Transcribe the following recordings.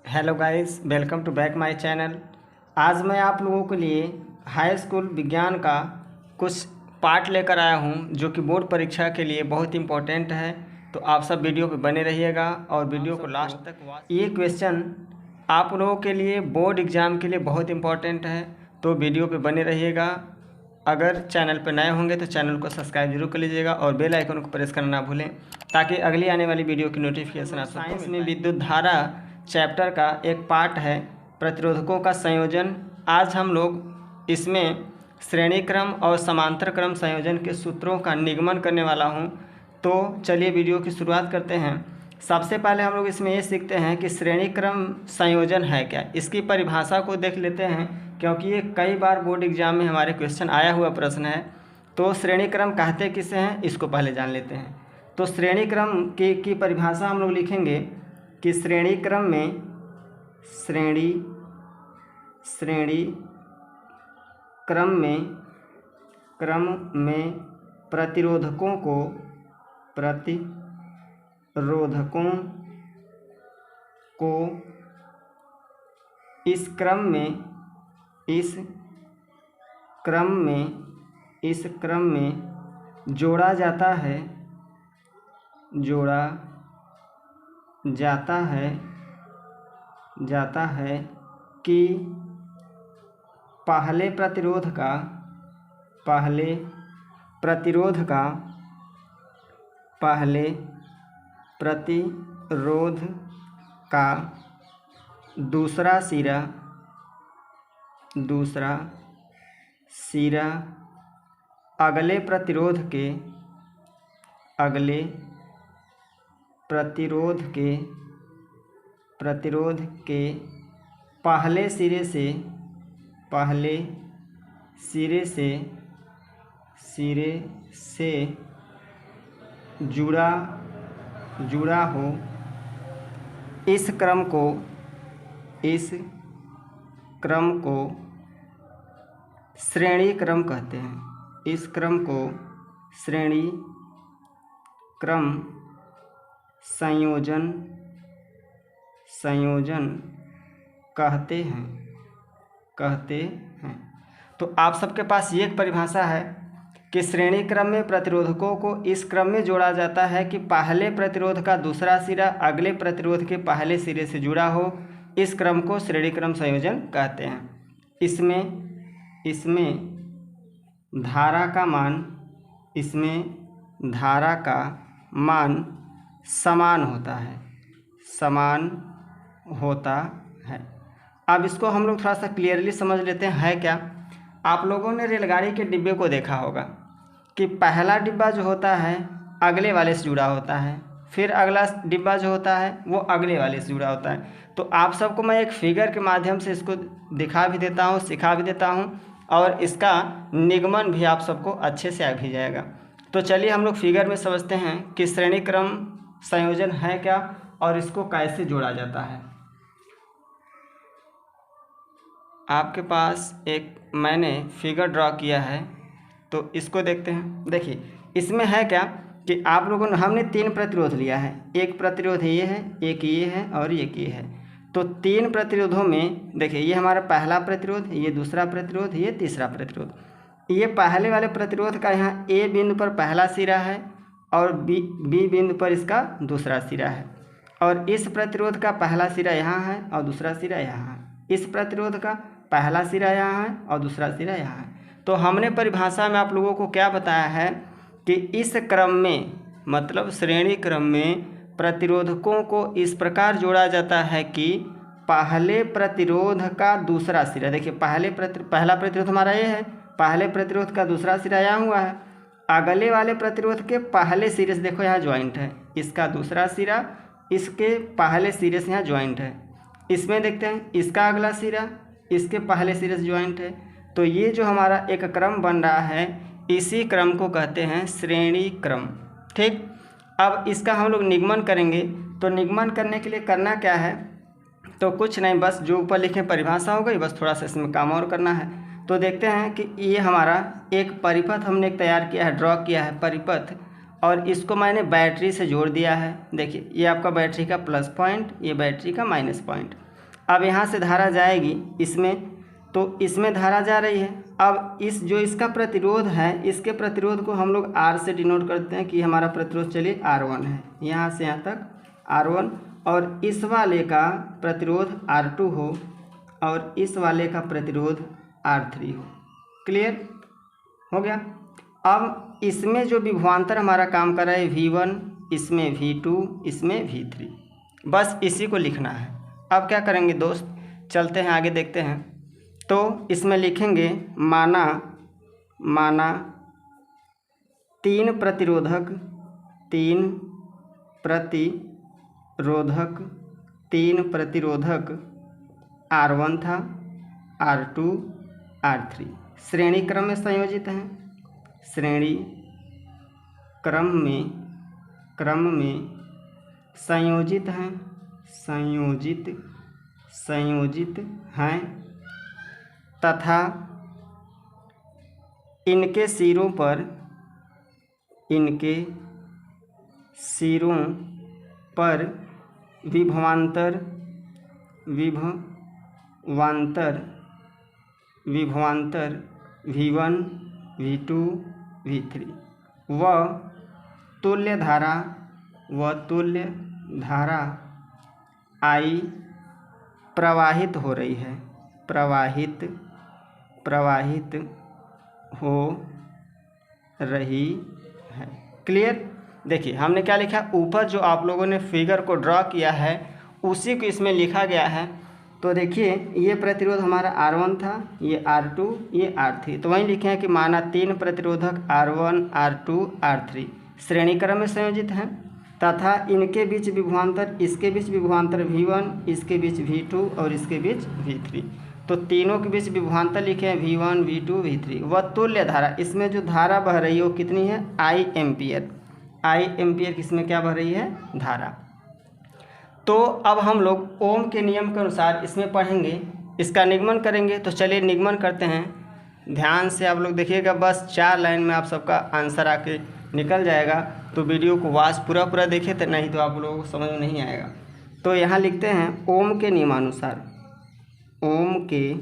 Hello guys, welcome to back my channel. आज मैं आप लोगों के लिए हाई स्कूल विज्ञान का कुछ पार्ट लेकर आया हूं जो कि बोर्ड परीक्षा के लिए बहुत इंपॉर्टेंट है। तो आप सब वीडियो पे बने रहिएगा और वीडियो को लास्ट तक वॉच। ये क्वेश्चन आप लोगों के लिए बोर्ड एग्ज़ाम के लिए बहुत इंपॉर्टेंट है, तो वीडियो पे बने रहिएगा। अगर चैनल पर नए होंगे तो चैनल को सब्सक्राइब जरूर कर लीजिएगा और बेल आइकन को प्रेस करना ना भूलें ताकि अगली आने वाली वीडियो की नोटिफिकेशन आप सबको मिल पाए। साइंस में विद्युत धारा चैप्टर का एक पार्ट है प्रतिरोधकों का संयोजन। आज हम लोग इसमें श्रेणी क्रम और समांतर क्रम संयोजन के सूत्रों का निगमन करने वाला हूं। तो चलिए वीडियो की शुरुआत करते हैं। सबसे पहले हम लोग इसमें ये सीखते हैं कि श्रेणी क्रम संयोजन है क्या। इसकी परिभाषा को देख लेते हैं क्योंकि ये कई बार बोर्ड एग्जाम में हमारे क्वेश्चन आया हुआ प्रश्न है। तो श्रेणी क्रम कहते किसे हैं, इसको पहले जान लेते हैं। तो श्रेणी क्रम की परिभाषा हम लोग लिखेंगे कि श्रेणी क्रम में प्रतिरोधकों को इस क्रम में जोड़ा जाता है कि पहले प्रतिरोध का दूसरा सिरा अगले प्रतिरोध के पहले सिरे से जुड़ा हो। इस क्रम को श्रेणी क्रम कहते हैं। इस क्रम को श्रेणी क्रम संयोजन कहते हैं। तो आप सबके पास ये एक परिभाषा है कि श्रेणी क्रम में प्रतिरोधकों को इस क्रम में जोड़ा जाता है कि पहले प्रतिरोध का दूसरा सिरा अगले प्रतिरोध के पहले सिरे से जुड़ा हो। इस क्रम को श्रेणी क्रम संयोजन कहते हैं। इसमें धारा का मान समान होता है। अब इसको हम लोग थोड़ा सा क्लियरली समझ लेते हैं क्या। आप लोगों ने रेलगाड़ी के डिब्बे को देखा होगा कि पहला डिब्बा जो होता है अगले वाले से जुड़ा होता है, फिर अगला डिब्बा जो होता है वो अगले वाले से जुड़ा होता है। तो आप सबको मैं एक फिगर के माध्यम से इसको दिखा भी देता हूँ, सिखा भी देता हूँ और इसका निगमन भी आप सबको अच्छे से आ भी जाएगा। तो चलिए हम लोग फिगर में समझते हैं कि श्रेणी क्रम संयोजन है क्या और इसको कैसे जोड़ा जाता है। आपके पास एक मैंने फिगर ड्रॉ किया है, तो इसको देखते हैं। देखिए इसमें है क्या कि आप लोगों ने हमने 3 प्रतिरोध लिया है। एक प्रतिरोध ये है, एक ये है और एक ये है। तो 3 प्रतिरोधों में देखिए ये हमारा पहला प्रतिरोध, ये दूसरा प्रतिरोध, ये तीसरा प्रतिरोध। ये पहले वाले प्रतिरोध का यहाँ ए बिंदु पर पहला सिरा है और बी बिंदु पर इसका दूसरा सिरा है। और इस प्रतिरोध का पहला सिरा यहाँ है और दूसरा सिरा यहाँ है। इस प्रतिरोध का पहला सिरा यहाँ है और दूसरा सिरा यहाँ है। तो हमने परिभाषा में आप लोगों को क्या बताया है कि इस क्रम में मतलब श्रेणी क्रम में प्रतिरोधकों को इस प्रकार जोड़ा जाता है कि पहले प्रतिरोध का दूसरा सिरा, देखिए पहला प्रतिरोध हमारा ये है, पहले प्रतिरोध का दूसरा सिरा यहाँ हुआ है, अगले वाले प्रतिरोध के पहले सिरे से देखो यहाँ ज्वाइंट है, इसका दूसरा सिरा इसके पहले सिरे से यहाँ ज्वाइंट है। इसमें देखते हैं इसका अगला सिरा इसके पहले सिरे से ज्वाइंट है। तो ये जो हमारा एक क्रम बन रहा है इसी क्रम को कहते हैं श्रेणी क्रम। ठीक, अब इसका हम लोग निगमन करेंगे। तो निगमन करने के लिए करना क्या है, तो कुछ नहीं, बस जो ऊपर लिखे परिभाषा हो गई, बस थोड़ा सा इसमें काम और करना है। तो देखते हैं कि ये हमारा एक परिपथ हमने एक तैयार किया है, ड्रॉ किया है परिपथ, और इसको मैंने बैटरी से जोड़ दिया है। देखिए ये आपका बैटरी का प्लस पॉइंट, ये बैटरी का माइनस पॉइंट। अब यहाँ से धारा जाएगी इसमें, तो इसमें धारा जा रही है। अब इस जो इसका प्रतिरोध है, इसके प्रतिरोध को हम लोग R से डिनोट करते हैं कि हमारा प्रतिरोध चलिए R1 है, यहाँ से यहाँ तक R1, और इस वाले का प्रतिरोध R2 हो और इस वाले का प्रतिरोध R3 हो। क्लियर हो गया। अब इसमें जो विभवांतर हमारा काम कर रहा है V1, इसमें V2, इसमें V3, बस इसी को लिखना है। अब क्या करेंगे दोस्त, चलते हैं आगे देखते हैं। तो इसमें लिखेंगे माना तीन प्रतिरोधक R1 था, R2, R3 श्रेणी क्रम में संयोजित हैं, श्रेणी क्रम में संयोजित हैं तथा इनके सिरों पर विभवांतर V1, V2, V3 व तुल्य धारा I प्रवाहित हो रही है, क्लियर। देखिए हमने क्या लिखा, ऊपर जो आप लोगों ने फिगर को ड्रॉ किया है उसी को इसमें लिखा गया है। तो देखिए ये प्रतिरोध हमारा R1 था, ये R2, ये R3, तो वहीं लिखे हैं कि माना तीन प्रतिरोधक R1, R2, R3 श्रेणी क्रम में संयोजित हैं तथा इनके बीच विभवांतर, इसके बीच विभवांतर V1, इसके बीच V2 और इसके बीच V3, तो तीनों के बीच विभवांतर लिखे हैं V1, V2, V3 व तुल्य धारा, इसमें जो धारा बह रही है वो कितनी है, I एम्पियर किसमें क्या बह रही है, धारा। तो अब हम लोग ओम के नियम के अनुसार इसमें पढ़ेंगे, इसका निगमन करेंगे। तो चलिए निगमन करते हैं। ध्यान से आप लोग देखिएगा, बस 4 लाइन में आप सबका आंसर आके निकल जाएगा। तो वीडियो को वाच पूरा देखें, तो नहीं तो आप लोगों को समझ में नहीं आएगा। तो यहाँ लिखते हैं ओम के नियमानुसार, ओम के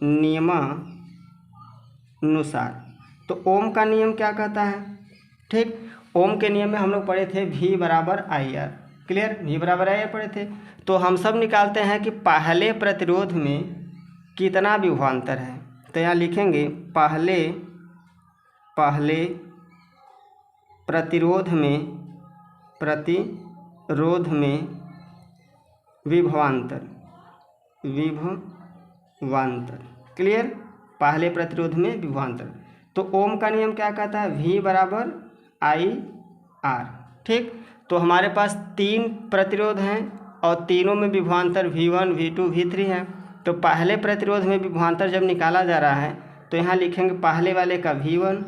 नियमानुसार। तो ओम का नियम क्या कहता है, ठीक। ओम के नियम में हम लोग पढ़े थे V बराबर IR, क्लियर, V बराबर IR पढ़े थे। तो हम सब निकालते हैं कि पहले प्रतिरोध में कितना विभवांतर है। तो यहाँ लिखेंगे पहले प्रतिरोध में विभवांतर, क्लियर, पहले प्रतिरोध में विभवांतर। तो ओम का नियम क्या कहता है, V बराबर IR, ठीक। तो हमारे पास 3 प्रतिरोध हैं और तीनों में विभवांतर V1, V2, V3 है। तो पहले प्रतिरोध में विभवांतर जब निकाला जा रहा है तो यहाँ लिखेंगे पहले वाले का V1,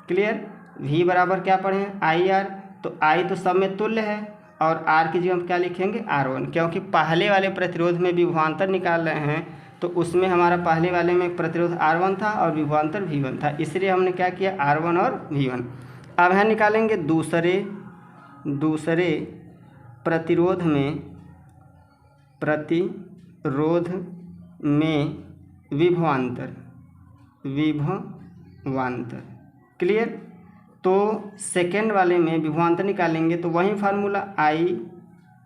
क्लियर, V बराबर क्या पढ़े हैं, IR। तो I तो सब में तुल्य है और R की जगह हम क्या लिखेंगे, R1, क्योंकि पहले वाले प्रतिरोध में विभवांतर निकाल रहे हैं तो उसमें हमारा पहले वाले में प्रतिरोध R1 था और विभवांतर V1 था, इसलिए हमने क्या किया, R1 और V1। अब यहाँ निकालेंगे दूसरे प्रतिरोध में विभवांतर, क्लियर। तो सेकेंड वाले में विभवांतर निकालेंगे तो वही फार्मूला I,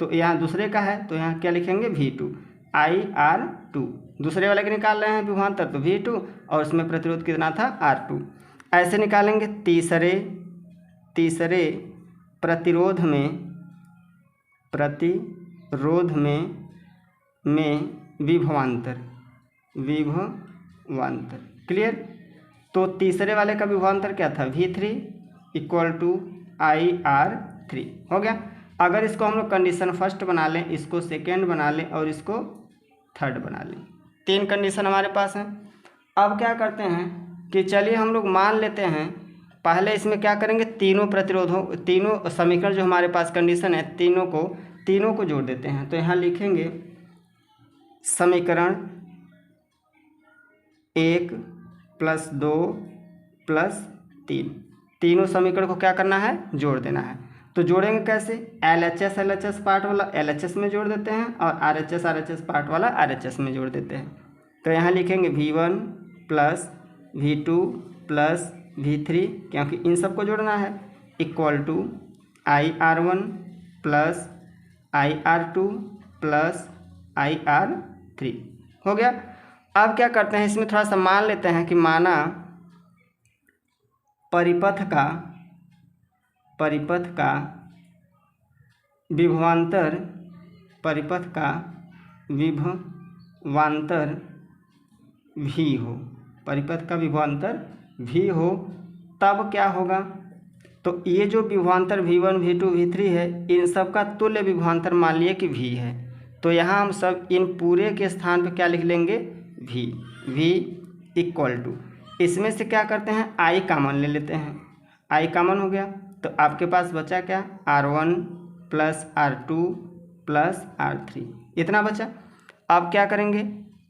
तो यहाँ दूसरे का है तो यहाँ क्या लिखेंगे, V2, IR2। दूसरे वाले के निकाल रहे हैं विभवांतर तो V2 और उसमें प्रतिरोध कितना था, R2। ऐसे निकालेंगे तीसरे प्रतिरोध में विभवांतर, क्लियर। तो तीसरे वाले का विभवांतर क्या था, V3 इक्वल टू IR3 हो गया। अगर इसको हम लोग कंडीशन फर्स्ट बना लें, इसको सेकेंड बना लें और इसको थर्ड बना लें, 3 कंडीशन हमारे पास हैं। अब क्या करते हैं कि चलिए हम लोग मान लेते हैं, पहले इसमें क्या करेंगे, तीनों समीकरण जो हमारे पास कंडीशन है तीनों को जोड़ देते हैं। तो यहाँ लिखेंगे समीकरण 1 + 2 + 3, तीनों समीकरण को क्या करना है, जोड़ देना है। तो जोड़ेंगे कैसे, LHS पार्ट वाला LHS में जोड़ देते हैं और RHS पार्ट वाला RHS में जोड़ देते हैं। तो यहाँ लिखेंगे V1 plus V2 plus V3, क्योंकि इन सबको जोड़ना है, equal to IR1 plus IR2 plus IR3। हो गया। अब क्या करते हैं, इसमें थोड़ा सा मान लेते हैं कि माना परिपथ का विभवांतर भी हो, परिपथ का विभवांतर भी हो, तब क्या होगा, तो ये जो विभवांतर V1 V2 V3 है, इन सब का तुल्य विभवांतर मान लिए कि V है। तो यहाँ हम सब इन पूरे के स्थान पे क्या लिख लेंगे, V इक्वल टू, इसमें से क्या करते हैं, I कॉमन ले लेते हैं, I कॉमन हो गया, तो आपके पास बचा क्या, R1 plus R2 plus R3, इतना बचा। अब क्या करेंगे,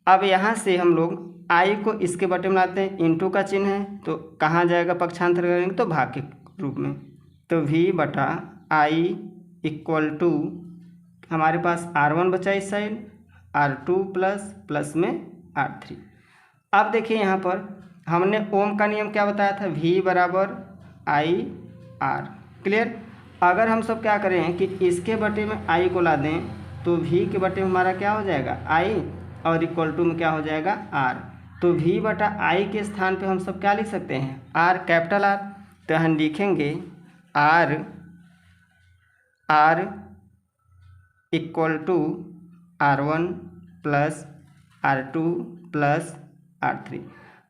अब यहाँ से हम लोग I को इसके बटे में लाते हैं, इनटू का चिन्ह है तो कहाँ जाएगा, पक्षांतर करेंगे तो भाग के रूप में, तो V बटा I इक्वल टू, हमारे पास R1 बचा इस साइड, R2 प्लस में R3। अब देखिए यहाँ पर हमने ओम का नियम क्या बताया था, V बराबर IR, क्लियर। अगर हम सब क्या करें कि इसके बटे में I को ला दें, तो V के बटे में हमारा क्या हो जाएगा, I, और इक्वल टू में क्या हो जाएगा, R। तो V बटा I के स्थान पे हम सब क्या लिख सकते हैं, R, कैपिटल R। तो हम लिखेंगे R equal to R1 plus R2 plus R3।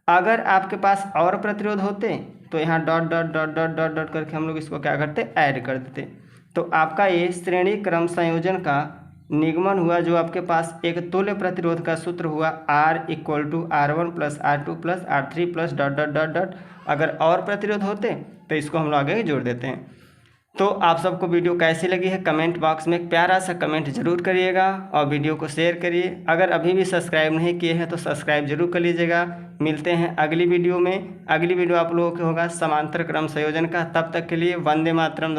अगर आपके पास और प्रतिरोध होते तो यहाँ dot dot dot dot dot dot करके हम लोग इसको क्या करते, ऐड कर देते। तो आपका ये श्रेणी क्रम संयोजन का निगमन हुआ, जो आपके पास एक तुल्य प्रतिरोध का सूत्र हुआ, R equal to R1 plus R2 plus R3 plus dot dot dot dot. अगर और प्रतिरोध होते तो इसको हम लोग आगे जोड़ देते हैं। तो आप सबको वीडियो कैसी लगी है, कमेंट बॉक्स में एक प्यारा सा कमेंट जरूर करिएगा और वीडियो को शेयर करिए। अगर अभी भी सब्सक्राइब नहीं किए हैं तो सब्सक्राइब जरूर कर लीजिएगा। मिलते हैं अगली वीडियो में। अगली वीडियो आप लोगों के होगा समांतर क्रम संयोजन का। तब तक के लिए वंदे मातरम।